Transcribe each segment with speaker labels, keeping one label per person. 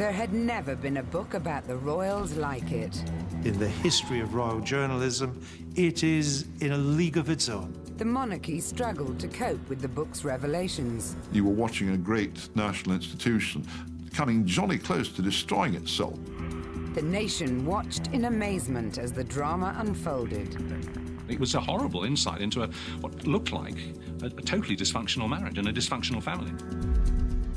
Speaker 1: There had never been a book about the royals like it.
Speaker 2: In the history of royal journalism, it is in a league of its own.
Speaker 1: The monarchy struggled to cope with the book's revelations.
Speaker 3: You were watching a great national institution coming jolly close to destroying itself.
Speaker 1: The nation watched in amazement as the drama unfolded.
Speaker 4: It was a horrible insight into what looked like a totally dysfunctional marriage and a dysfunctional family.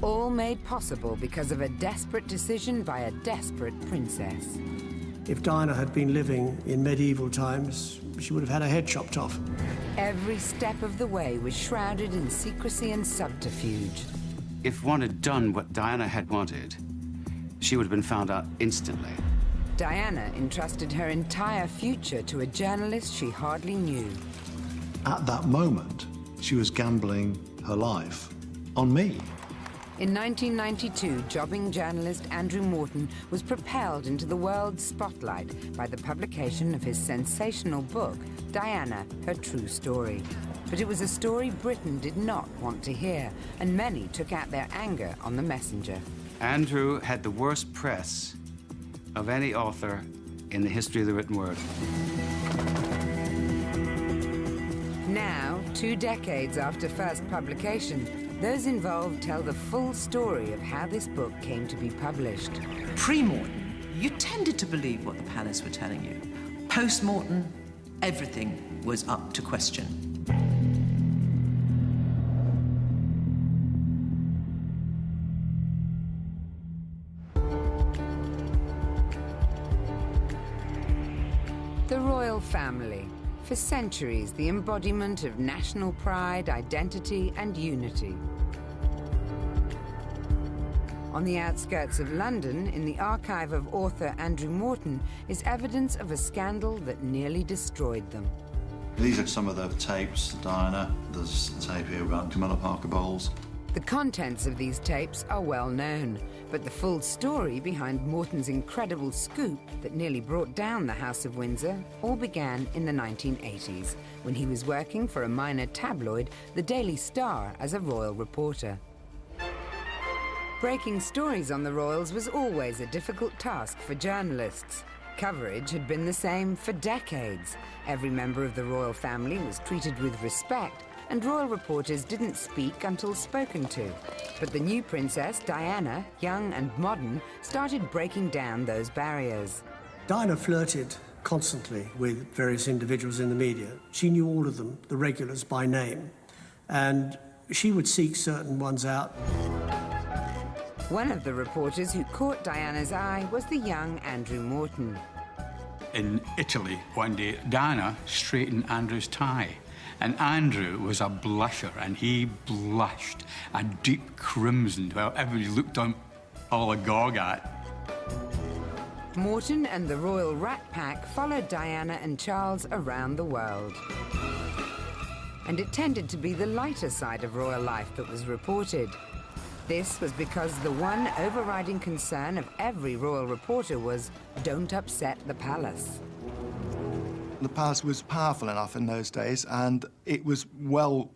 Speaker 1: All made possible because of a desperate decision by a desperate princess.
Speaker 5: If Diana had been living in medieval times, she would have had her head chopped off.
Speaker 1: Every step of the way was shrouded in secrecy and subterfuge.
Speaker 6: If one had done what Diana had wanted, she would have been found out instantly.
Speaker 1: Diana entrusted her entire future to a journalist she hardly knew.
Speaker 7: At that moment, she was gambling her life on me.
Speaker 1: In 1992, jobbing journalist Andrew Morton was propelled into the world's spotlight by the publication of his sensational book, Diana, Her True Story. But it was a story Britain did not want to hear, and many took out their anger on the messenger.
Speaker 6: Andrew had the worst press of any author in the history of the written word.
Speaker 1: Now, 2 decades after first publication, those involved tell the full story of how this book came to be published.
Speaker 8: Pre-Morton, you tended to believe what the palace were telling you. Post-Morton, everything was up to question.
Speaker 1: The royal family. For centuries, the embodiment of national pride, identity, and unity. On the outskirts of London, in the archive of author Andrew Morton, is evidence of a scandal that nearly destroyed them.
Speaker 9: These are some of the tapes, Diana. There's a tape here about Camilla Parker Bowles.
Speaker 1: The contents of these tapes are well known, but the full story behind Morton's incredible scoop that nearly brought down the House of Windsor all began in the 1980s, when he was working for a minor tabloid, the Daily Star, as a royal reporter. Breaking stories on the royals was always a difficult task for journalists. Coverage had been the same for decades. Every member of the royal family was treated with respect, and royal reporters didn't speak until spoken to. But the new princess, Diana, young and modern, started breaking down those barriers.
Speaker 5: Diana flirted constantly with various individuals in the media. She knew all of them, the regulars, by name, and she would seek certain ones out.
Speaker 1: One of the reporters who caught Diana's eye was the young Andrew Morton.
Speaker 10: In Italy, one day, Diana straightened Andrew's tie. And Andrew was a blusher, and he blushed a deep crimson while everybody looked on all agog at.
Speaker 1: Morton and the Royal Rat Pack followed Diana and Charles around the world. And it tended to be the lighter side of royal life that was reported. This was because the one overriding concern of every royal reporter was, don't upset the palace.
Speaker 11: The palace was powerful enough in those days, and it was well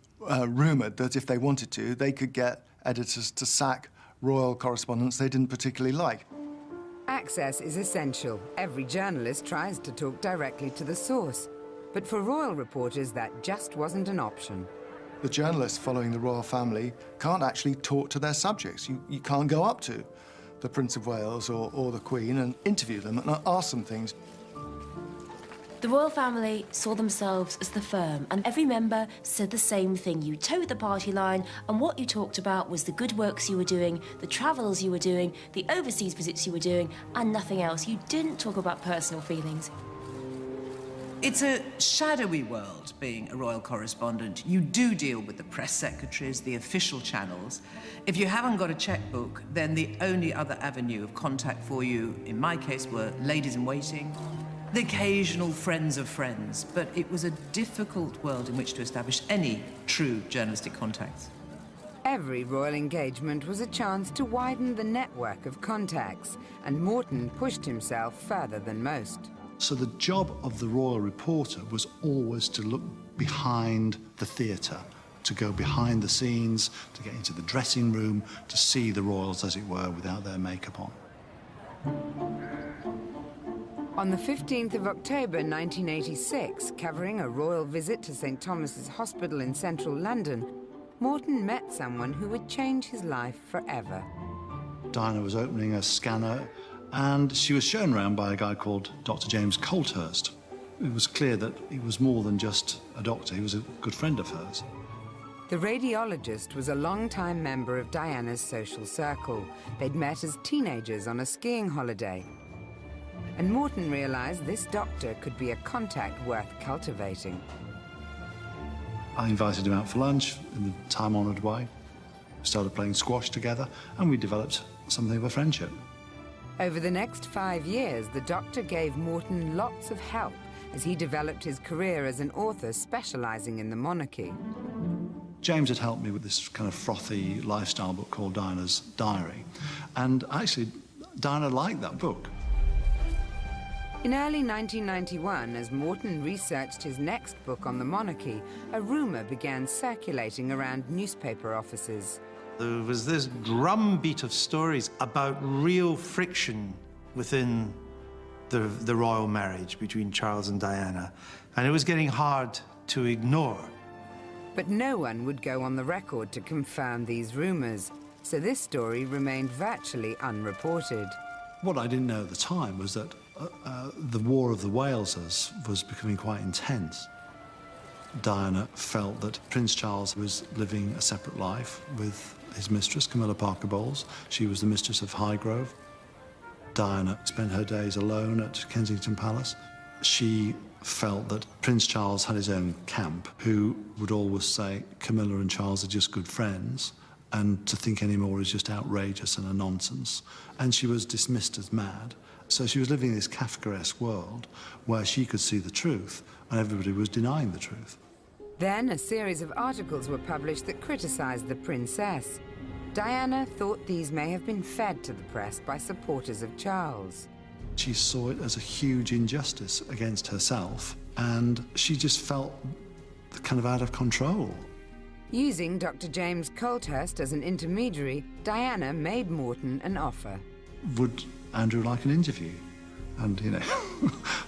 Speaker 11: rumoured that if they wanted to, they could get editors to sack royal correspondents they didn't particularly like.
Speaker 1: Access is essential. Every journalist tries to talk directly to the source. But for royal reporters, that just wasn't an option.
Speaker 11: The journalists following the royal family can't actually talk to their subjects. You can't go up to the Prince of Wales or the Queen and interview them and ask them things.
Speaker 12: The royal family saw themselves as the firm, and every member said the same thing. You towed the party line, and what you talked about was the good works you were doing, the travels you were doing, the overseas visits you were doing, and nothing else. You didn't talk about personal feelings.
Speaker 8: It's a shadowy world, being a royal correspondent. You do deal with the press secretaries, the official channels. If you haven't got a checkbook, then the only other avenue of contact for you, in my case, were ladies-in-waiting, the occasional friends of friends, but it was a difficult world in which to establish any true journalistic contacts.
Speaker 1: Every royal engagement was a chance to widen the network of contacts, and Morton pushed himself further than most.
Speaker 7: So the job of the royal reporter was always to look behind the theatre, to go behind the scenes, to get into the dressing room, to see the royals, as it were, without their makeup on.
Speaker 1: On the 15th of October 1986, covering a royal visit to St. Thomas's Hospital in central London, Morton met someone who would change his life forever.
Speaker 7: Diana was opening a scanner, and she was shown around by a guy called Dr. James Colthurst. It was clear that he was more than just a doctor, he was a good friend of hers.
Speaker 1: The radiologist was a long-time member of Diana's social circle. They'd met as teenagers on a skiing holiday. And Morton realized this doctor could be a contact worth cultivating.
Speaker 7: I invited him out for lunch in the time-honoured way. We started playing squash together, and we developed something of a friendship.
Speaker 1: Over the next 5 years, the doctor gave Morton lots of help as he developed his career as an author specializing in the monarchy.
Speaker 7: James had helped me with this kind of frothy lifestyle book called Diana's Diary, and actually, Diana liked that book.
Speaker 1: In early 1991, as Morton researched his next book on the monarchy, a rumour began circulating around newspaper offices.
Speaker 2: There was this drumbeat of stories about real friction within the royal marriage between Charles and Diana, and it was getting hard to ignore.
Speaker 1: But no one would go on the record to confirm these rumours, so this story remained virtually unreported.
Speaker 7: What I didn't know at the time was that the War of the Walesers was becoming quite intense. Diana felt that Prince Charles was living a separate life with his mistress, Camilla Parker Bowles. She was the mistress of Highgrove. Diana spent her days alone at Kensington Palace. She felt that Prince Charles had his own camp, who would always say Camilla and Charles are just good friends, and to think any more is just outrageous and a nonsense. And she was dismissed as mad. So she was living in this Kafkaesque world where she could see the truth and everybody was denying the truth.
Speaker 1: Then a series of articles were published that criticised the princess. Diana thought these may have been fed to the press by supporters of Charles.
Speaker 7: She saw it as a huge injustice against herself, and she just felt kind of out of control.
Speaker 1: Using Dr. James Colthurst as an intermediary, Diana made Morton an offer.
Speaker 7: Would Andrew like an interview? And, you know,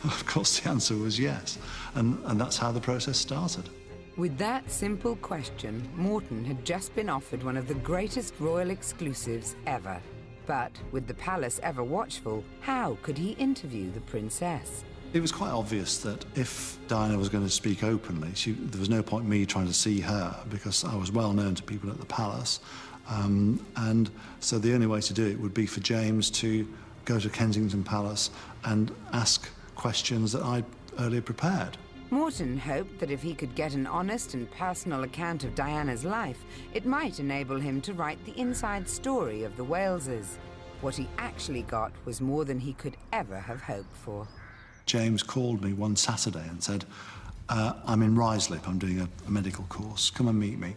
Speaker 7: of course the answer was yes. And that's how the process started.
Speaker 1: With that simple question, Morton had just been offered one of the greatest royal exclusives ever. But with the palace ever watchful, how could he interview the princess?
Speaker 7: It was quite obvious that if Diana was going to speak openly, there was no point in me trying to see her because I was well known to people at the palace. And so the only way to do it would be for James to go to Kensington Palace and ask questions that I'd earlier prepared.
Speaker 1: Morton hoped that if he could get an honest and personal account of Diana's life, it might enable him to write the inside story of the Walesers. What he actually got was more than he could ever have hoped for.
Speaker 7: James called me one Saturday and said, I'm in Ruislip, I'm doing a medical course, come and meet me.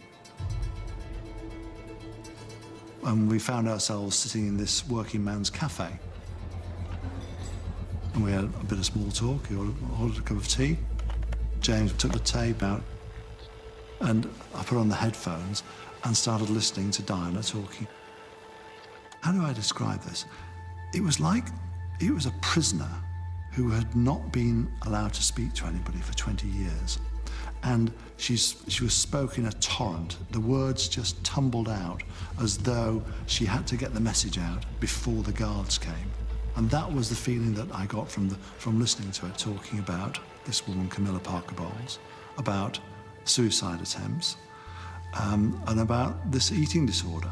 Speaker 7: And we found ourselves sitting in this working man's cafe. And we had a bit of small talk, he ordered a cup of tea. James took the tape out and I put on the headphones and started listening to Diana talking. How do I describe this? It was like he was a prisoner who had not been allowed to speak to anybody for 20 years. And she was spoken a torrent. The words just tumbled out as though she had to get the message out before the guards came. And that was the feeling that I got from listening to her talking about this woman, Camilla Parker Bowles, about suicide attempts, and about this eating disorder.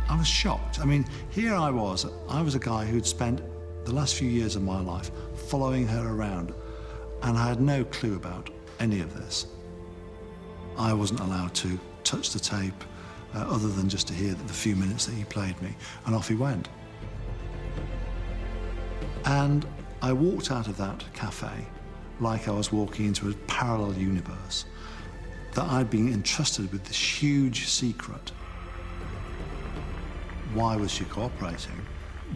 Speaker 7: I was shocked. I mean, here I was a guy who'd spent the last few years of my life following her around, and I had no clue about any of this. I wasn't allowed to touch the tape other than just to hear the few minutes that he played me, and off he went. And I walked out of that cafe like I was walking into a parallel universe, that I'd been entrusted with this huge secret. Why was she cooperating?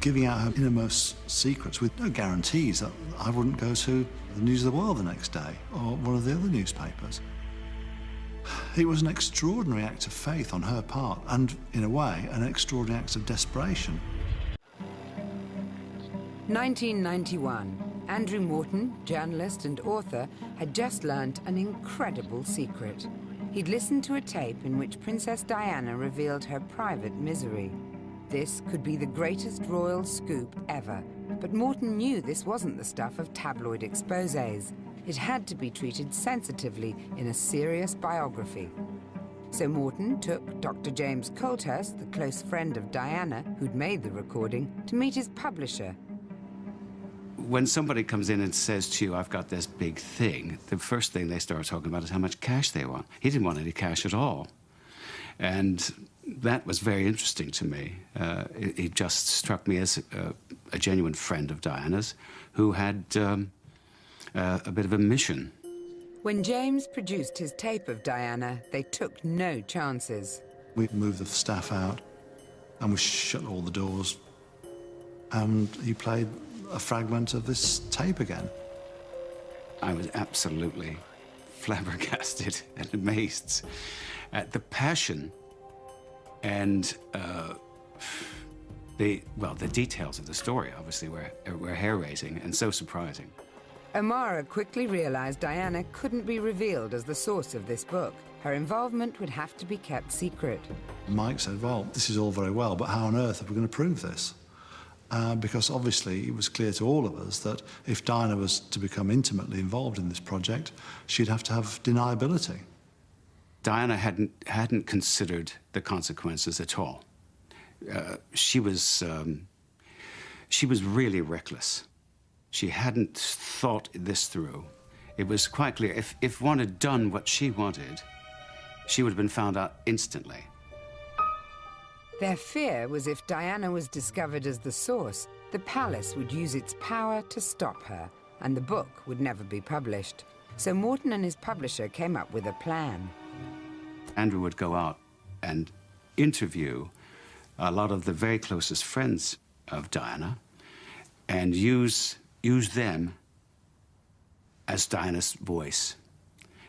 Speaker 7: Giving out her innermost secrets with no guarantees that I wouldn't go to the News of the World the next day or one of the other newspapers. It was an extraordinary act of faith on her part, and, in a way, an extraordinary act of desperation.
Speaker 1: 1991. Andrew Morton, journalist and author, had just learnt an incredible secret. He'd listened to a tape in which Princess Diana revealed her private misery. This could be the greatest royal scoop ever, but Morton knew this wasn't the stuff of tabloid exposés. It had to be treated sensitively in a serious biography. So Morton took Dr. James Colthurst, the close friend of Diana, who'd made the recording, to meet his publisher.
Speaker 6: When somebody comes in and says to you, I've got this big thing, the first thing they start talking about is how much cash they want. He didn't want any cash at all. And that was very interesting to me. It just struck me as a genuine friend of Diana's who had a bit of a mission.
Speaker 1: When James produced his tape of Diana, they took no chances.
Speaker 7: We moved the staff out and we shut all the doors, and he played a fragment of this tape again.
Speaker 6: I was absolutely flabbergasted and amazed at the passion and the details of the story, obviously, were hair-raising and so surprising.
Speaker 1: Amara quickly realized Diana couldn't be revealed as the source of this book. Her involvement would have to be kept secret.
Speaker 7: Mike said, well, this is all very well, but how on earth are we going to prove this? Because obviously it was clear to all of us that if Diana was to become intimately involved in this project, she'd have to have deniability.
Speaker 6: Diana hadn't considered the consequences at all. She was really reckless. She hadn't thought this through. It was quite clear if one had done what she wanted, she would have been found out instantly.
Speaker 1: Their fear was if Diana was discovered as the source, the palace would use its power to stop her, and the book would never be published. So Morton and his publisher came up with a plan.
Speaker 6: Andrew would go out and interview a lot of the very closest friends of Diana and use them as Diana's voice.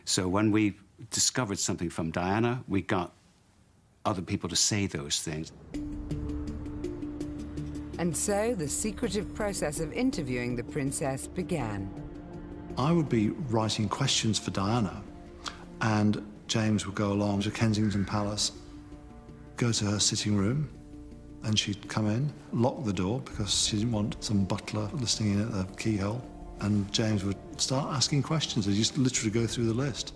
Speaker 6: So when we discovered something from Diana, we got other people to say those things.
Speaker 1: And so the secretive process of interviewing the princess began.
Speaker 7: I would be writing questions for Diana, and James would go along to Kensington Palace, go to her sitting room, and she'd come in, lock the door because she didn't want some butler listening in at the keyhole, and James would start asking questions. He'd just literally go through the list.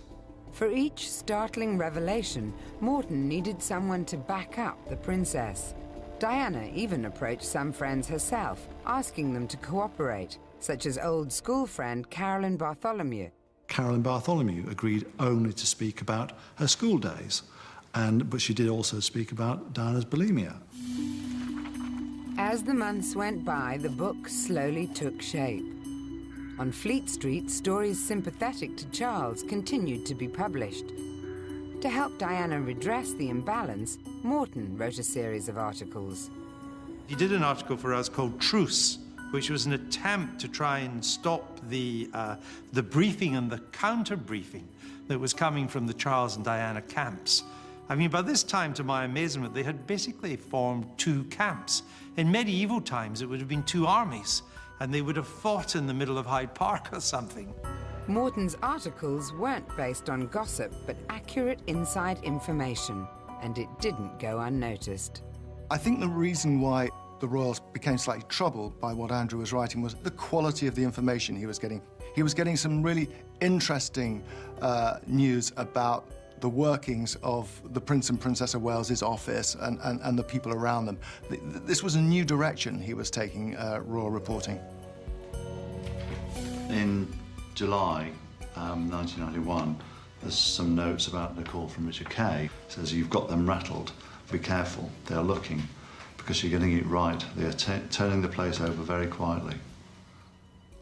Speaker 1: For each startling revelation, Morton needed someone to back up the princess. Diana even approached some friends herself, asking them to cooperate, such as old school friend Carolyn Bartholomew.
Speaker 7: Carolyn Bartholomew agreed only to speak about her school days, but she did also speak about Diana's bulimia.
Speaker 1: As the months went by, the book slowly took shape. On Fleet Street, stories sympathetic to Charles continued to be published. To help Diana redress the imbalance, Morton wrote a series of articles.
Speaker 2: He did an article for us called Truce, which was an attempt to try and stop the briefing and the counter-briefing that was coming from the Charles and Diana camps. I mean, by this time, to my amazement, they had basically formed two camps. In medieval times, it would have been two armies, and they would have fought in the middle of Hyde Park or something.
Speaker 1: Morton's articles weren't based on gossip, but accurate inside information, and it didn't go unnoticed.
Speaker 11: I think the reason why the royals became slightly troubled by what Andrew was writing was the quality of the information he was getting. He was getting some really interesting news about the workings of the Prince and Princess of Wales's office and the people around them. This was a new direction he was taking royal reporting.
Speaker 9: In July 1991, there's some notes about the call from Richard Kay. It says, "You've got them rattled. Be careful. They're looking. Because you're getting it right. They are turning the place over very quietly."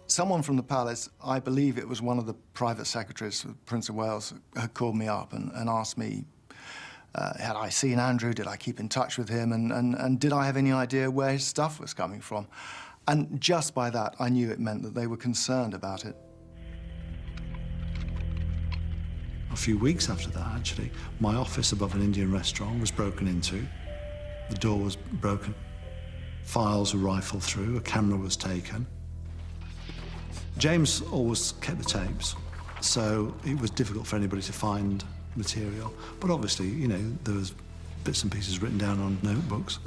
Speaker 11: Someone from the palace, I believe it was one of the private secretaries of the Prince of Wales, had called me up and asked me, had I seen Andrew, did I keep in touch with him, and did I have any idea where his stuff was coming from? And just by that, I knew it meant that they were concerned about it.
Speaker 7: A few weeks after that, actually, my office above an Indian restaurant was broken into. The door was broken. Files were rifled through, a camera was taken. James always kept the tapes, so it was difficult for anybody to find material. But obviously, you know, there was bits and pieces written down on notebooks.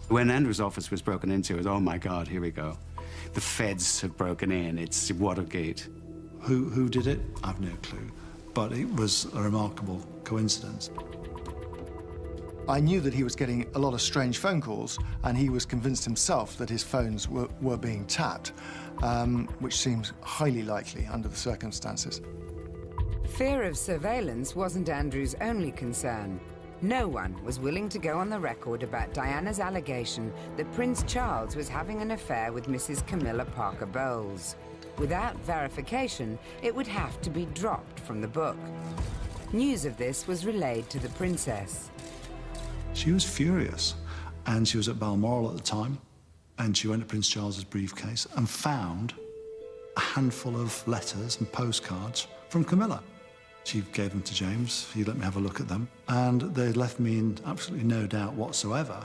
Speaker 6: When Andrew's office was broken into, it was, oh my God, here we go. The feds have broken in, it's Watergate.
Speaker 7: Who did it? I've no clue. But it was a remarkable coincidence.
Speaker 11: I knew that he was getting a lot of strange phone calls, and he was convinced himself that his phones were being tapped, which seems highly likely under the circumstances.
Speaker 1: Fear of surveillance wasn't Andrew's only concern. No one was willing to go on the record about Diana's allegation that Prince Charles was having an affair with Mrs. Camilla Parker Bowles. Without verification, it would have to be dropped from the book. News of this was relayed to the princess.
Speaker 7: She was furious, and she was at Balmoral at the time, and she went to Prince Charles's briefcase and found a handful of letters and postcards from Camilla. She gave them to James, he let me have a look at them, and they left me in absolutely no doubt whatsoever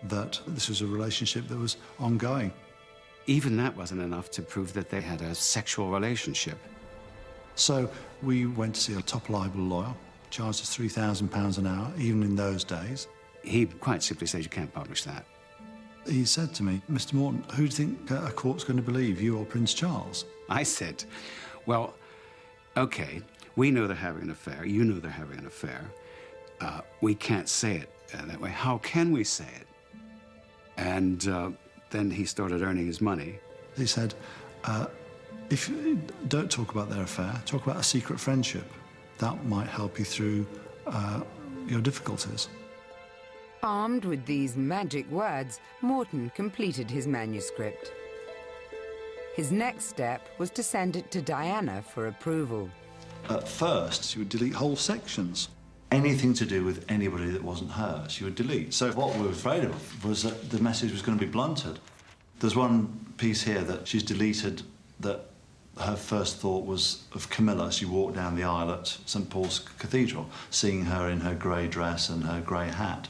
Speaker 7: that this was a relationship that was ongoing.
Speaker 6: Even that wasn't enough to prove that they had a sexual relationship.
Speaker 7: So we went to see a top libel lawyer, charged us £3,000 an hour, even in those days.
Speaker 6: He quite simply said, you can't publish that.
Speaker 7: He said to me, Mr. Morton, who do you think a court's going to believe, you or Prince Charles?
Speaker 6: I said, well, OK, we know they're having an affair, you know they're having an affair. We can't say it that way. How can we say it? And then he started earning his money.
Speaker 7: He said, if you don't talk about their affair, talk about a secret friendship. That might help you through your difficulties.
Speaker 1: Armed with these magic words, Morton completed his manuscript. His next step was to send it to Diana for approval.
Speaker 9: At first,
Speaker 7: She would delete whole sections.
Speaker 9: anything to do with anybody that wasn't her, she would delete. So what we were afraid of was that the message was going to be blunted. There's one piece here that she's deleted that her first thought was of Camilla. She walked down the aisle at St Paul's Cathedral, seeing her in her grey dress and her grey hat.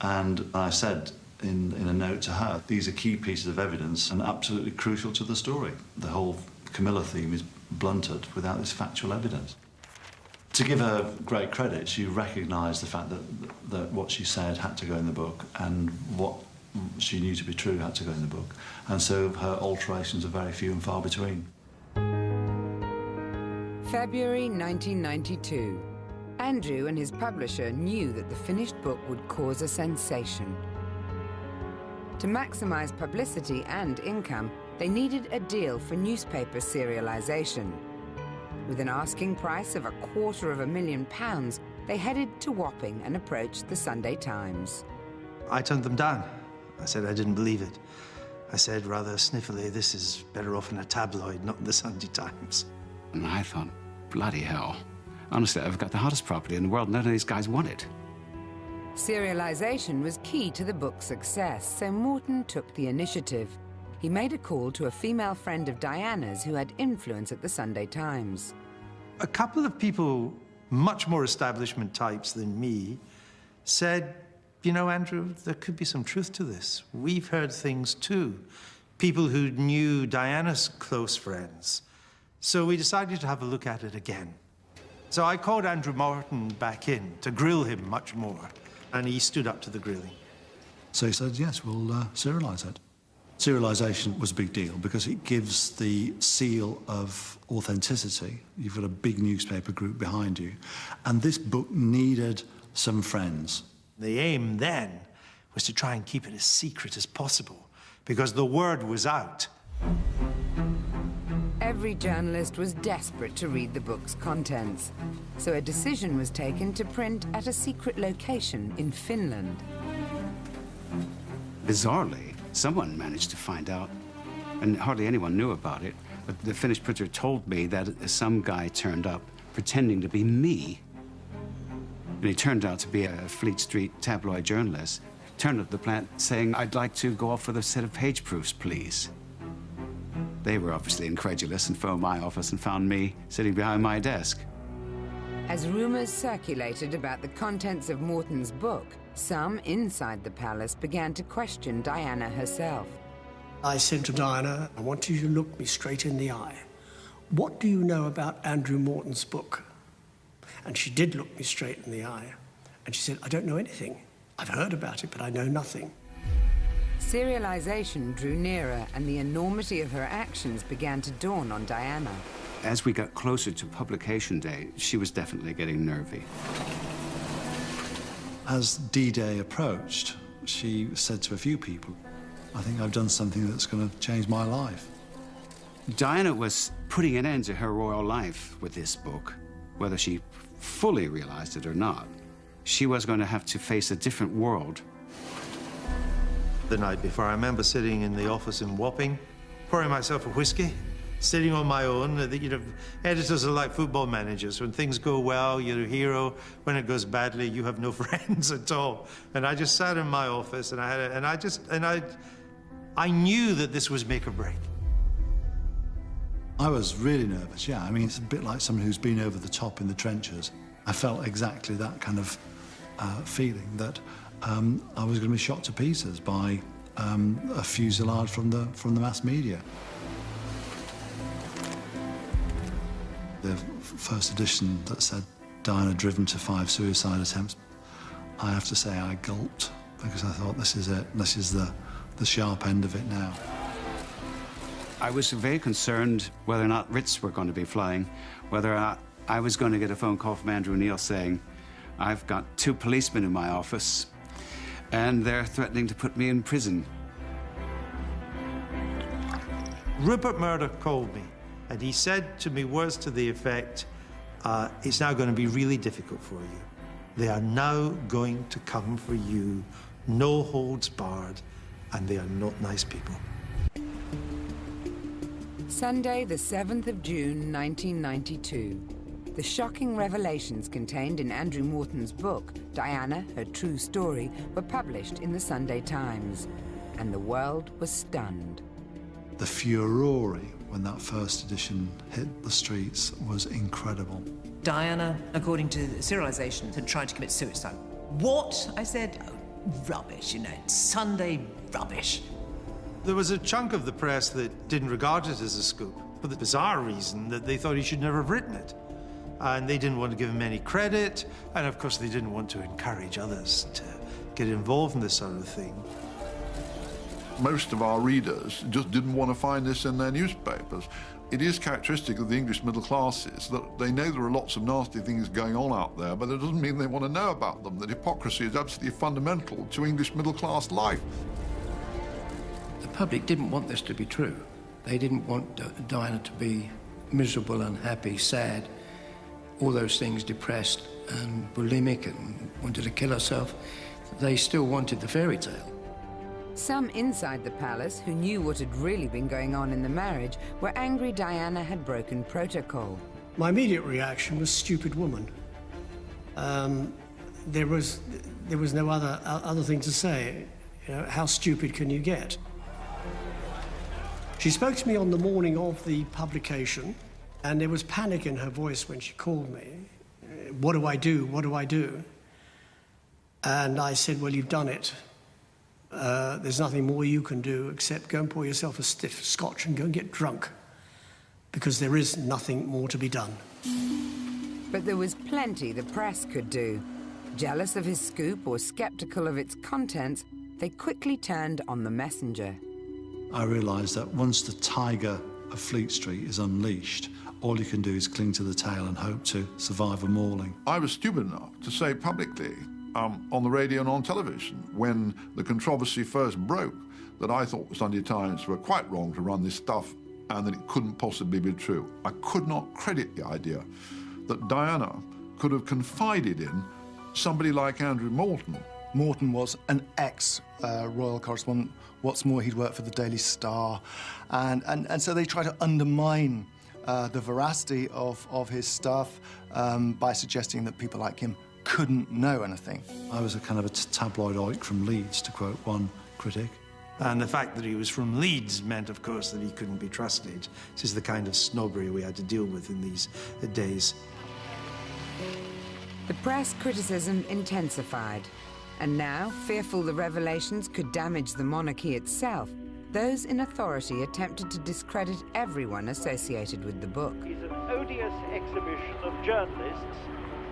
Speaker 9: And I said in a note to her, these are key pieces of evidence and absolutely crucial to the story. The whole Camilla theme is blunted without this factual evidence. To give her great credit, she recognised the fact that what she said had to go in the book and what she knew to be true had to go in the book. And so her alterations are very few and far between.
Speaker 1: February 1992. Andrew and his publisher knew that the finished book would cause a sensation. To maximise publicity and income, they needed a deal for newspaper serialisation. With an asking price of £250,000, they headed to Wapping and approached the Sunday Times.
Speaker 2: I turned them down. I said I didn't believe it. I said rather sniffily, this is better off in a tabloid, not in the Sunday Times.
Speaker 6: And I thought, bloody hell. Honestly, I've got the hottest property in the world. None of these guys want it.
Speaker 1: Serialisation was key to the book's success, so Morton took the initiative. He made a call to a female friend of Diana's who had influence at the Sunday Times.
Speaker 2: A couple of people, much more establishment types than me, said, you know, Andrew, there could be some truth to this. We've heard things too. People who knew Diana's close friends. So we decided to have a look at it again. So I called Andrew Morton back in to grill him much more, and he stood up to the grilling.
Speaker 7: So he said, yes, we'll serialise it. Serialisation was a big deal because it gives the seal of authenticity. You've got a big newspaper group behind you. And this book needed some friends.
Speaker 2: The aim then was to try and keep it as secret as possible, because the word was out.
Speaker 1: Every journalist was desperate to read the book's contents, so a decision was taken to print at a secret location in Finland.
Speaker 6: Bizarrely, someone managed to find out, and hardly anyone knew about it, but the Finnish printer told me that some guy turned up pretending to be me. And he turned out to be a Fleet Street tabloid journalist. Turned up the plant saying, I'd like to go off with a set of page proofs, please. They were obviously incredulous and phoned my office and found me sitting behind my desk.
Speaker 1: As rumours circulated about the contents of Morton's book, some inside the palace began to question Diana herself.
Speaker 5: I said to Diana, I want you to look me straight in the eye. What do you know about Andrew Morton's book? And she did look me straight in the eye. And she said, I don't know anything. I've heard about it, but I know nothing.
Speaker 1: Serialization drew nearer, and the enormity of her actions began to dawn on Diana.
Speaker 6: As we got closer to publication day, she was definitely getting nervy.
Speaker 7: As D-Day approached, she said to a few people, I think I've done something that's going to change my life.
Speaker 6: Diana was putting an end to her royal life with this book, whether she fully realized it or not. She was going to have to face a different world.
Speaker 2: The night before, I remember sitting in the office in Wapping, pouring myself a whiskey, sitting on my own. You know, editors are like football managers. When things go well, you're a hero. When it goes badly, you have no friends at all. And I just sat in my office, and I knew that this was make or break.
Speaker 7: I was really nervous, yeah. I mean, it's a bit like someone who's been over the top in the trenches. I felt exactly that kind of feeling, that I was going to be shot to pieces by a fusillade from the mass media. The first edition that said Diana driven to 5 suicide attempts, I have to say I gulped, because I thought, this is it. This is the sharp end of it now.
Speaker 6: I was very concerned whether or not writs were going to be flying, whether I was going to get a phone call from Andrew Neil saying, I've got 2 policemen in my office, and they're threatening to put me in prison.
Speaker 2: Rupert Murdoch called me, and he said to me words to the effect, it's now going to be really difficult for you. They are now going to come for you, no holds barred, and they are not nice people.
Speaker 1: Sunday, the 7th of June, 1992. The shocking revelations contained in Andrew Morton's book, Diana, Her True Story, were published in the Sunday Times, and the world was stunned.
Speaker 7: The furore when that first edition hit the streets was incredible.
Speaker 8: Diana, according to serialization, had tried to commit suicide. What? I said, oh, rubbish, you know, Sunday rubbish.
Speaker 2: There was a chunk of the press that didn't regard it as a scoop, for the bizarre reason that they thought he should never have written it. And they didn't want to give him any credit, and of course they didn't want to encourage others to get involved in this sort of thing.
Speaker 3: Most of our readers just didn't want to find this in their newspapers. It is characteristic of the English middle classes that they know there are lots of nasty things going on out there, but it doesn't mean they want to know about them. That hypocrisy is absolutely fundamental to English middle class life.
Speaker 5: The public didn't want this to be true. They didn't want Diana to be miserable, unhappy, sad, all those things, depressed and bulimic and wanted to kill herself. They still wanted the fairy tale.
Speaker 1: Some inside the palace, who knew what had really been going on in the marriage, were angry Diana had broken protocol.
Speaker 5: My immediate reaction was stupid woman. There was no other thing to say. You know, how stupid can you get? She spoke to me on the morning of the publication, and there was panic in her voice when she called me. What do I do? What do I do? And I said, well, you've done it. There's nothing more you can do except go and pour yourself a stiff scotch and go and get drunk, because there is nothing more to be done.
Speaker 1: But there was plenty the press could do. Jealous of his scoop or skeptical of its contents, they quickly turned on the messenger.
Speaker 7: I realised that once the tiger of Fleet Street is unleashed, all you can do is cling to the tail and hope to survive a mauling.
Speaker 3: I was stupid enough to say publicly on the radio and on television, when the controversy first broke, that I thought the Sunday Times were quite wrong to run this stuff and that it couldn't possibly be true. I could not credit the idea that Diana could have confided in somebody like Andrew Morton.
Speaker 11: Morton was an ex-royal correspondent. What's more, he'd worked for the Daily Star. And so they try to undermine the veracity of his stuff by suggesting that people like him couldn't know anything.
Speaker 7: I was a kind of a tabloid oik from Leeds, to quote one critic.
Speaker 2: And the fact that he was from Leeds meant, of course, that he couldn't be trusted. This is the kind of snobbery we had to deal with in these days.
Speaker 1: The press criticism intensified, and now, fearful the revelations could damage the monarchy itself, those in authority attempted to discredit everyone associated with the book.
Speaker 13: It's an odious exhibition of journalists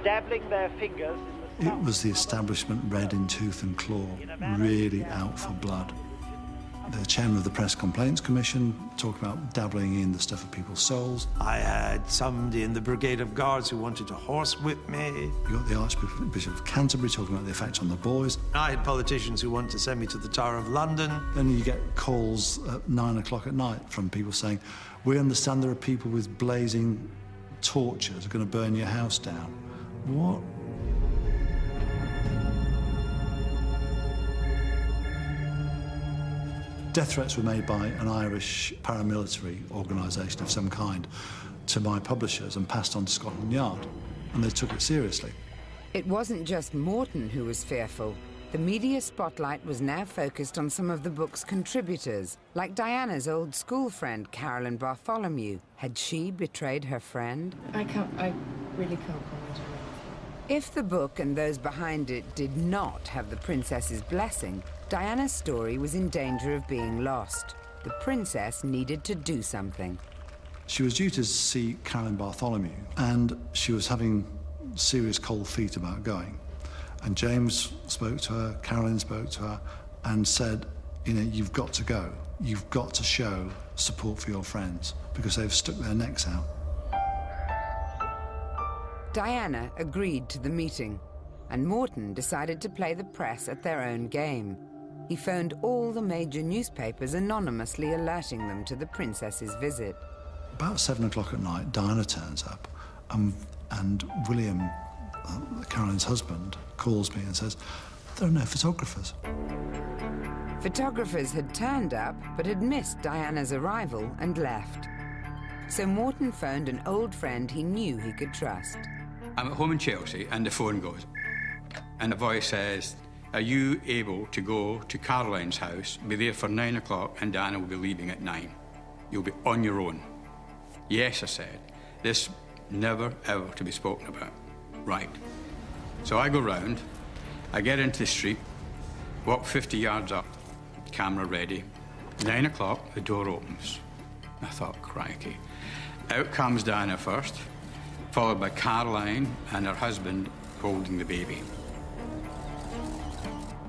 Speaker 13: dabbling their fingers in the
Speaker 7: It was the establishment red in tooth and claw, really out for blood. The chairman of the Press Complaints Commission talked about dabbling in the stuff of people's souls.
Speaker 2: I had somebody in the Brigade of Guards who wanted to horsewhip me.
Speaker 7: You got the Archbishop of Canterbury talking about the effect on the boys.
Speaker 2: I had politicians who wanted to send me to the Tower of London.
Speaker 7: Then you get calls at 9 o'clock at night from people saying, we understand there are people with blazing torches who are going to burn your house down. What? Death threats were made by an Irish paramilitary organisation of some kind to my publishers and passed on to Scotland Yard, and they took it seriously.
Speaker 1: It wasn't just Morton who was fearful. The media spotlight was now focused on some of the book's contributors, like Diana's old school friend, Carolyn Bartholomew. Had she betrayed her friend?
Speaker 14: I really can't comment.
Speaker 1: If the book and those behind it did not have the princess's blessing, Diana's story was in danger of being lost. The princess needed to do something.
Speaker 7: She was due to see Carolyn Bartholomew, and she was having serious cold feet about going. And James spoke to her, Carolyn spoke to her, and said, you know, you've got to go. You've got to show support for your friends, because they've stuck their necks out.
Speaker 1: Diana agreed to the meeting, and Morton decided to play the press at their own game. He phoned all the major newspapers anonymously alerting them to the princess's visit.
Speaker 7: About 7 o'clock at night, Diana turns up, and William, Carolyn's husband, calls me and says, there are no photographers.
Speaker 1: Photographers had turned up, but had missed Diana's arrival and left. So Morton phoned an old friend he knew he could trust.
Speaker 10: I'm at home in Chelsea, and the phone goes, and the voice says, are you able to go to Caroline's house, be there for 9 o'clock, and Diana will be leaving at 9? You'll be on your own. Yes, I said. This never, ever to be spoken about. Right. So I go round, I get into the street, walk 50 yards up, camera ready. 9 o'clock, the door opens. I thought, crikey. Out comes Diana first, followed by Caroline and her husband holding the baby.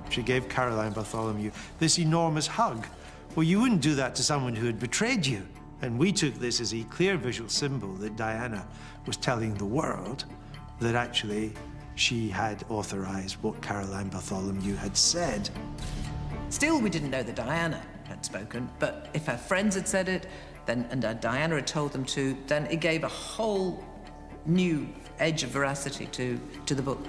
Speaker 2: She gave Caroline Bartholomew this enormous hug. Well, you wouldn't do that to someone who had betrayed you. And we took this as a clear visual symbol that Diana was telling the world that actually she had authorized what Caroline Bartholomew had said.
Speaker 8: Still, we didn't know that Diana had spoken, but if her friends had said it, then, and Diana had told them to, then it gave a whole new edge of veracity to the book.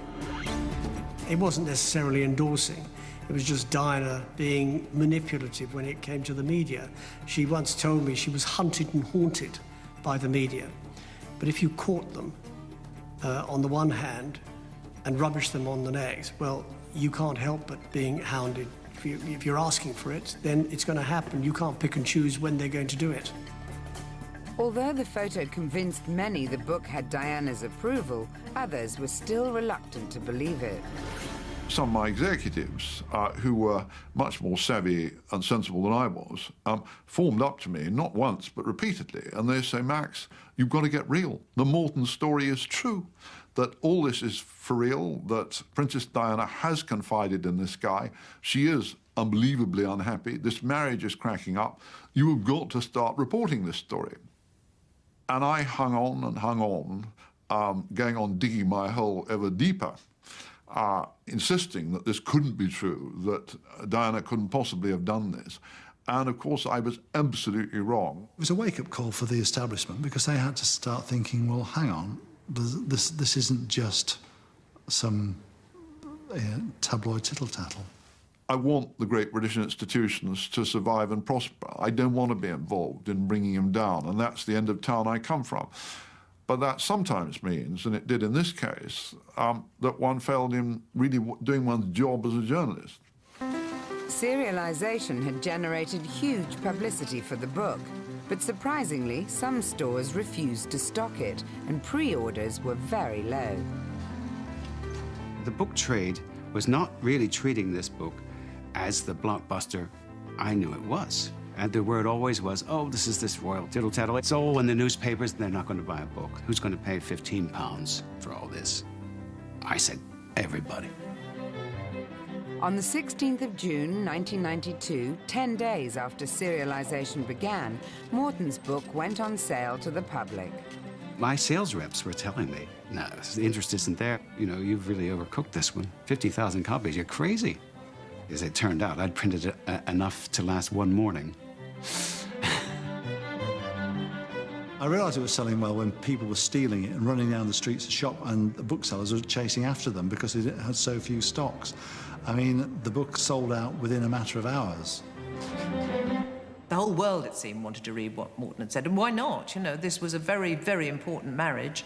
Speaker 5: It wasn't necessarily endorsing. It was just Diana being manipulative when it came to the media. She once told me she was hunted and haunted by the media. But if you caught them on the one hand and rubbish them on the next, well, you can't help but being hounded. If you're asking for it, then it's going to happen. You can't pick and choose when they're going to do it.
Speaker 1: Although the photo convinced many the book had Diana's approval, others were still reluctant to believe it.
Speaker 3: Some of my executives, who were much more savvy and sensible than I was, formed up to me, not once, but repeatedly, and they say, Max, you've got to get real. The Morton story is true, that all this is for real, that Princess Diana has confided in this guy. She is unbelievably unhappy. This marriage is cracking up. You have got to start reporting this story. And I hung on and hung on, going on digging my hole ever deeper, insisting that this couldn't be true, that Diana couldn't possibly have done this. And of course, I was absolutely wrong.
Speaker 7: It was a wake-up call for the establishment because they had to start thinking, well, hang on, this isn't just some tabloid tittle-tattle.
Speaker 3: I want the great British institutions to survive and prosper. I don't want to be involved in bringing them down, and that's the end of town I come from. But that sometimes means, and it did in this case, that one failed in really doing one's job as a journalist.
Speaker 1: Serialization had generated huge publicity for the book, but surprisingly, some stores refused to stock it, and pre-orders were very low.
Speaker 6: The book trade was not really treating this book as the blockbuster I knew it was. And the word always was, oh, this is this royal tittle-tattle. It's all in the newspapers, and they're not going to buy a book. Who's going to pay £15 for all this? I said, everybody.
Speaker 1: On the 16th of June, 1992, 10 days after serialization began, Morton's book went on sale to the public.
Speaker 6: My sales reps were telling me, no, the interest isn't there. You know, you've really overcooked this one. 50,000 copies, you're crazy. As it turned out, I'd printed it enough to last one morning.
Speaker 7: I realised it was selling well when people were stealing it and running down the streets of shop, and the booksellers were chasing after them because it had so few stocks. I mean, the book sold out within a matter of hours.
Speaker 8: The whole world, it seemed, wanted to read what Morton had said, and why not? You know, this was a very, very important marriage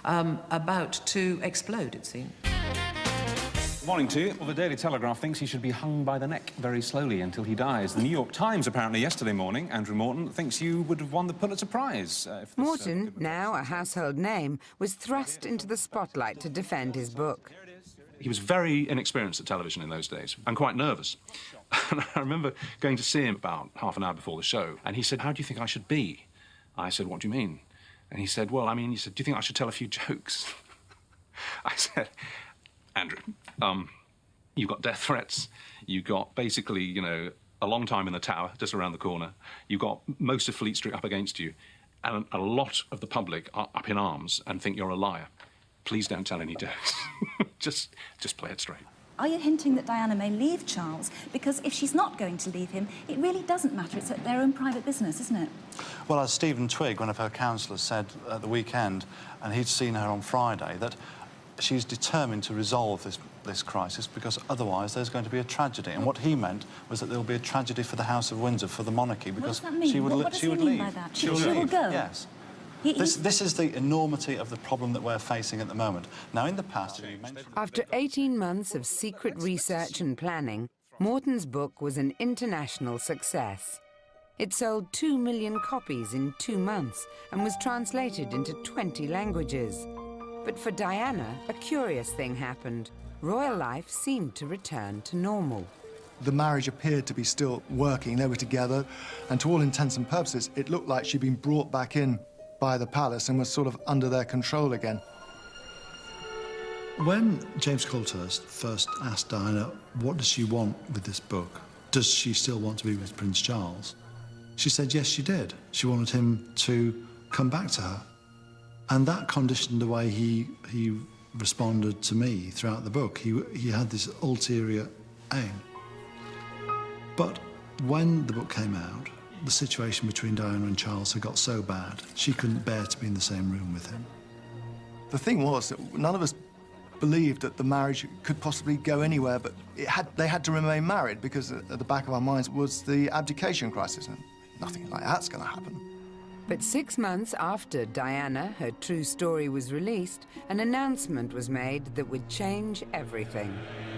Speaker 8: about to explode, it seemed.
Speaker 15: Morning to you. Well, the Daily Telegraph thinks he should be hung by the neck very slowly until he dies. The New York Times, apparently yesterday morning, Andrew Morton, thinks you would have won the Pulitzer Prize. If this,
Speaker 1: Morton, now a household name, was thrust into the spotlight to defend his book.
Speaker 4: He was very inexperienced at television in those days and quite nervous. And I remember going to see him about half an hour before the show, and he said, how do you think I should be? I said, what do you mean? And he said, well, I mean, he said, do you think I should tell a few jokes? I said, Andrew, you've got death threats. You've got basically, you know, a long time in the tower, just around the corner. You've got most of Fleet Street up against you. And a lot of the public are up in arms and think you're a liar. Please don't tell any jokes. just play it straight.
Speaker 16: Are you hinting that Diana may leave Charles? Because if she's not going to leave him, it really doesn't matter. It's their own private business, isn't it?
Speaker 7: Well, as Stephen Twigg, one of her counsellors, said at the weekend, and he'd seen her on Friday, that she's determined to resolve this crisis because otherwise there's going to be a tragedy. And what he meant was that there will be a tragedy for the House of Windsor, for the monarchy, because
Speaker 16: what does that mean?
Speaker 7: she would
Speaker 16: what does he mean by that? She will go?
Speaker 7: Yes. This is the enormity of the problem that we're facing at the moment. Now, in the past, you mentioned...
Speaker 1: After 18 months of secret research and planning, Morton's book was an international success. It sold 2 million copies in 2 months and was translated into 20 languages. But for Diana, a curious thing happened. Royal life seemed to return to normal.
Speaker 11: The marriage appeared to be still working. They were together, and to all intents and purposes, it looked like she'd been brought back in by the palace and was sort of under their control again.
Speaker 7: When James Colthurst first asked Diana, what does she want with this book? Does she still want to be with Prince Charles? She said yes, she did. She wanted him to come back to her. And that conditioned the way he responded to me throughout the book. He had this ulterior aim. But when the book came out, the situation between Diana and Charles had got so bad, she couldn't bear to be in the same room with him.
Speaker 11: The thing was that none of us believed that the marriage could possibly go anywhere, but they had to remain married because at the back of our minds was the abdication crisis, and nothing like that's going to happen.
Speaker 1: But 6 months after Diana, her true story was released, an announcement was made that would change everything.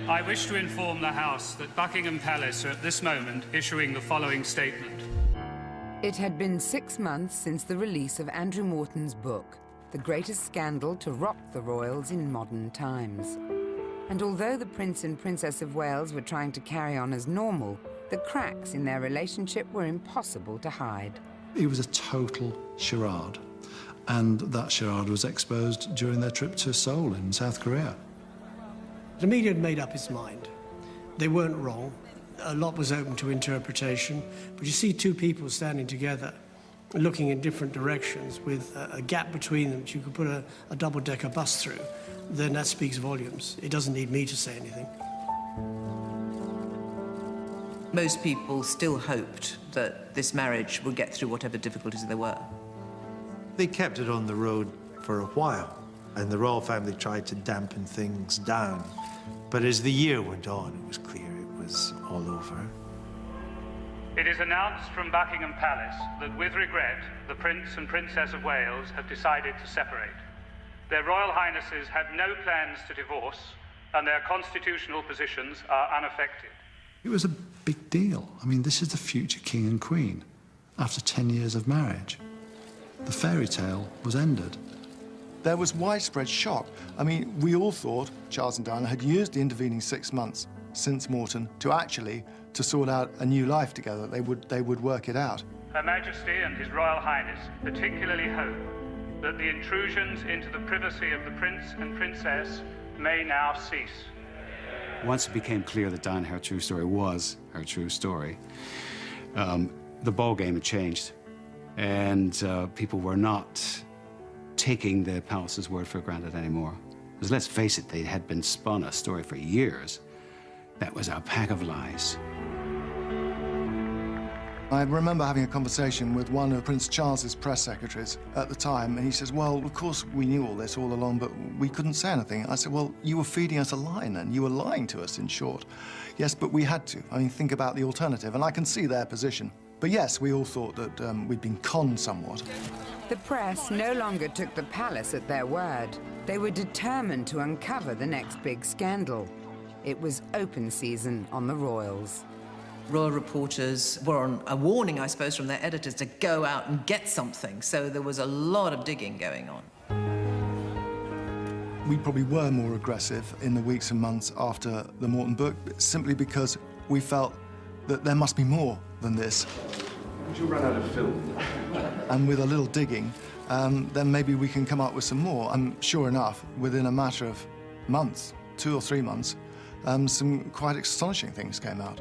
Speaker 17: I wish to inform the House that Buckingham Palace are at this moment issuing the following statement.
Speaker 1: It had been 6 months since the release of Andrew Morton's book, the greatest scandal to rock the royals in modern times. And although the Prince and Princess of Wales were trying to carry on as normal, the cracks in their relationship were impossible to hide.
Speaker 7: It was a total charade, and that charade was exposed during their trip to Seoul in South Korea.
Speaker 5: The media had made up its mind. They weren't wrong. A lot was open to interpretation, but you see two people standing together, looking in different directions with a gap between them that you could put a double-decker bus through, then that speaks volumes. It doesn't need me to say anything.
Speaker 8: Most people still hoped that this marriage would get through whatever difficulties there were.
Speaker 2: They kept it on the road for a while, and the royal family tried to dampen things down. But as the year went on, it was clear it was all over.
Speaker 17: It is announced from Buckingham Palace that, with regret, the Prince and Princess of Wales have decided to separate. Their Royal Highnesses have no plans to divorce, and their constitutional positions are unaffected.
Speaker 7: It was a big deal. I mean, this is the future king and queen after 10 years of marriage. The fairy tale was ended.
Speaker 11: There was widespread shock. I mean, we all thought Charles and Diana had used the intervening 6 months since Morton to sort out a new life together. They would work it out.
Speaker 17: Her Majesty and His Royal Highness particularly hope that the intrusions into the privacy of the Prince and Princess may now cease.
Speaker 6: Once it became clear that Diana, her true story, was her true story, the ball game had changed, and people were not taking the palace's word for granted anymore. Because let's face it, they had been spun a story for years that was a pack of lies.
Speaker 11: I remember having a conversation with one of Prince Charles's press secretaries at the time, and he says, well, of course we knew all this all along, but we couldn't say anything. I said, well, you were feeding us a lie then. You were lying to us, in short. Yes, but we had to. I mean, think about the alternative, and I can see their position. But yes, we all thought that we'd been conned somewhat.
Speaker 1: The press no longer took the palace at their word. They were determined to uncover the next big scandal. It was open season on the royals.
Speaker 8: Royal reporters were on a warning, I suppose, from their editors to go out and get something. So there was a lot of digging going on.
Speaker 11: We probably were more aggressive in the weeks and months after the Morton book, simply because we felt that there must be more than this.
Speaker 18: Would you run out of film?
Speaker 11: And with a little digging, then maybe we can come up with some more. And sure enough, within a matter of months, 2 or 3 months, some quite astonishing things came out.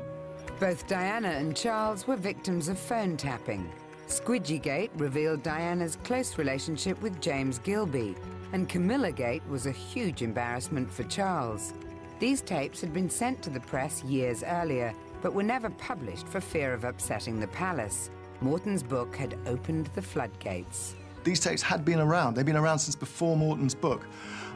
Speaker 1: Both Diana and Charles were victims of phone tapping. Squidgygate revealed Diana's close relationship with James Gilby, and Camillagate was a huge embarrassment for Charles. These tapes had been sent to the press years earlier, but were never published for fear of upsetting the palace. Morton's book had opened the floodgates.
Speaker 11: These tapes had been around. They'd been around since before Morton's book.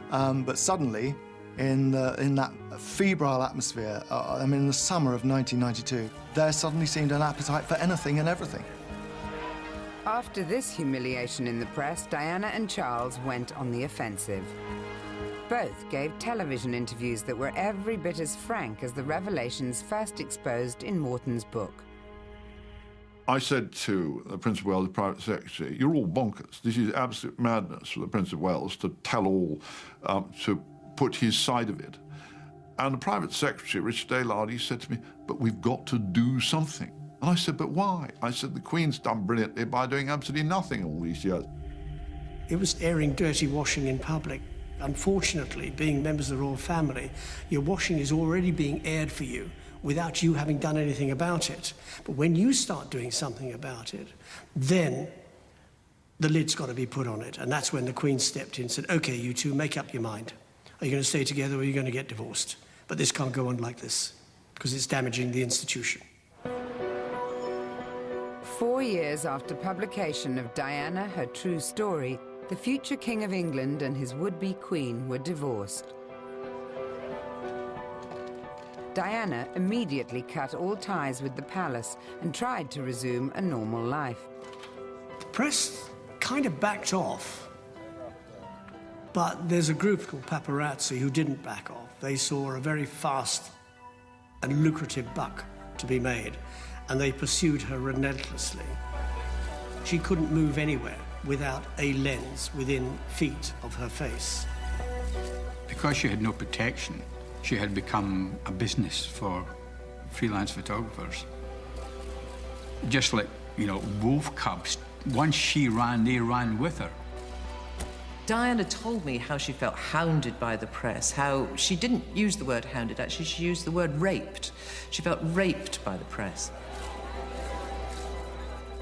Speaker 11: But suddenly, in that febrile atmosphere, I mean, in the summer of 1992, there suddenly seemed an appetite for anything and everything.
Speaker 1: After this humiliation in the press, Diana and Charles went on the offensive. Both gave television interviews that were every bit as frank as the revelations first exposed in Morton's book.
Speaker 3: I said to the Prince of Wales' private secretary, you're all bonkers. This is absolute madness for the Prince of Wales to tell all, to put his side of it. And the private secretary, Richard Aylard, he said to me, but we've got to do something. And I said, but why? I said, the Queen's done brilliantly by doing absolutely nothing all these years.
Speaker 5: It was airing dirty washing in public. Unfortunately, being members of the royal family, your washing is already being aired for you without you having done anything about it. But when you start doing something about it, then the lid's got to be put on it. And that's when the Queen stepped in and said, OK, you two, make up your mind. Are you going to stay together or are you going to get divorced? But this can't go on like this, because it's damaging the institution.
Speaker 1: 4 years after publication of Diana, Her True Story, the future King of England and his would-be Queen were divorced. Diana immediately cut all ties with the palace and tried to resume a normal life.
Speaker 5: The press kind of backed off, but there's a group called paparazzi who didn't back off. They saw a very fast and lucrative buck to be made, and they pursued her relentlessly. She couldn't move anywhere without a lens within feet of her face.
Speaker 10: Because she had no protection, she had become a business for freelance photographers. Just like, you know, wolf cubs. Once she ran, they ran with her.
Speaker 8: Diana told me how she felt hounded by the press, how she didn't use the word hounded, actually, she used the word raped. She felt raped by the press.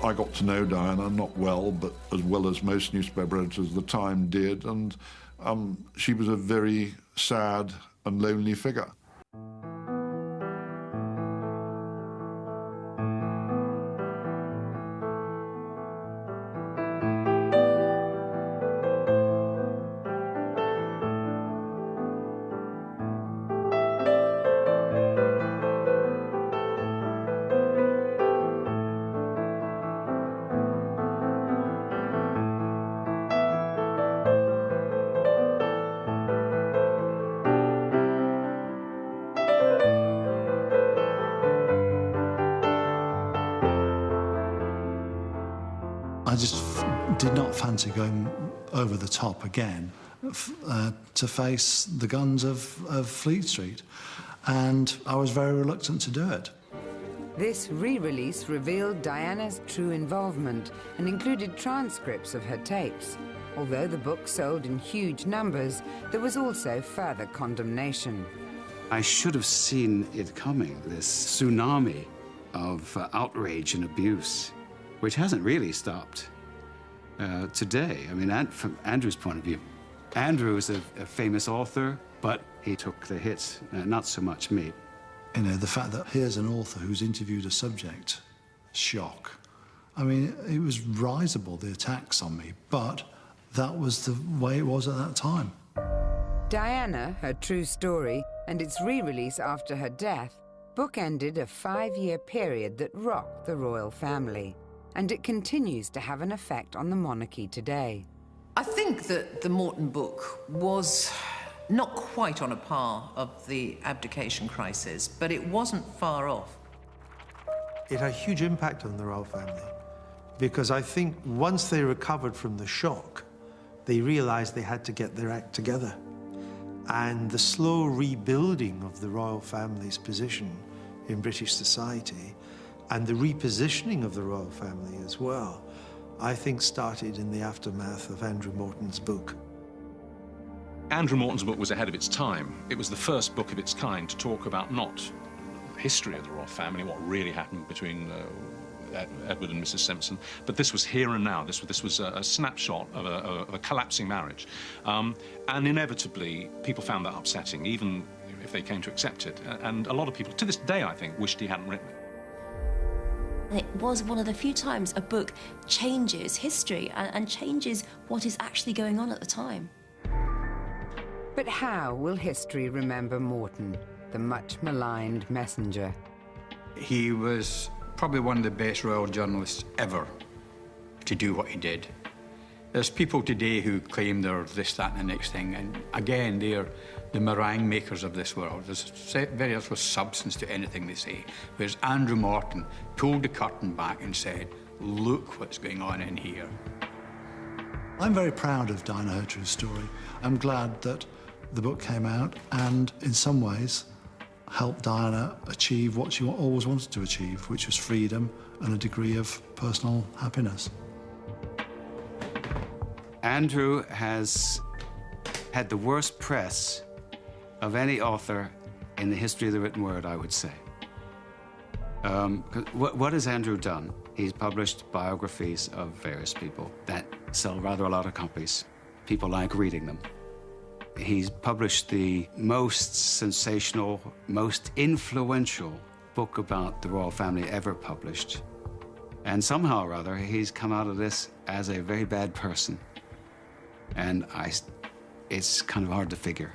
Speaker 3: I got to know Diana, not well, but as well as most newspaper editors at the time did, and she was a very sad and lonely figure.
Speaker 7: I just did not fancy going over the top again to face the guns of Fleet Street, and I was very reluctant to do it.
Speaker 1: This re-release revealed Diana's true involvement and included transcripts of her tapes. Although the book sold in huge numbers, there was also further condemnation.
Speaker 6: I should have seen it coming, this tsunami of outrage and abuse, which hasn't really stopped today. I mean, from Andrew's point of view, Andrew is a famous author, but he took the hit, not so much me.
Speaker 7: You know, the fact that here's an author who's interviewed a subject, shock. I mean, it was risible, the attacks on me, but that was the way it was at that time.
Speaker 1: Diana, her true story, and its re-release after her death, bookended a 5-year period that rocked the royal family, and it continues to have an effect on the monarchy today.
Speaker 8: I think that the Morton book was not quite on a par of the abdication crisis, but it wasn't far off.
Speaker 2: It had a huge impact on the royal family, because I think once they recovered from the shock, they realized they had to get their act together. And the slow rebuilding of the royal family's position in British society and the repositioning of the royal family as well, I think started in the aftermath of Andrew Morton's book.
Speaker 4: Andrew Morton's book was ahead of its time. It was the first book of its kind to talk about not the history of the royal family, what really happened between Edward and Mrs. Simpson, but this was here and now. This was a snapshot of a collapsing marriage. And inevitably, people found that upsetting, even if they came to accept it. And a lot of people, to this day, I think, wished he hadn't written it.
Speaker 12: It was one of the few times a book changes history and changes what is actually going on at the time.
Speaker 1: But how will history remember Morton, the much maligned messenger?
Speaker 10: He was probably one of the best royal journalists ever to do what he did. There's people today who claim they're this, that, and the next thing, and again, they're the meringue makers of this world. There's very little substance to anything they say. Whereas Andrew Morton pulled the curtain back and said, look what's going on in here.
Speaker 7: I'm very proud of Diana, her true story. I'm glad that the book came out and, in some ways, helped Diana achieve what she always wanted to achieve, which was freedom and a degree of personal happiness.
Speaker 6: Andrew has had the worst press of any author in the history of the written word, I would say. What has Andrew done? He's published biographies of various people that sell rather a lot of copies. People like reading them. He's published the most sensational, most influential book about the royal family ever published. And somehow or other, he's come out of this as a very bad person. And it's kind of hard to figure.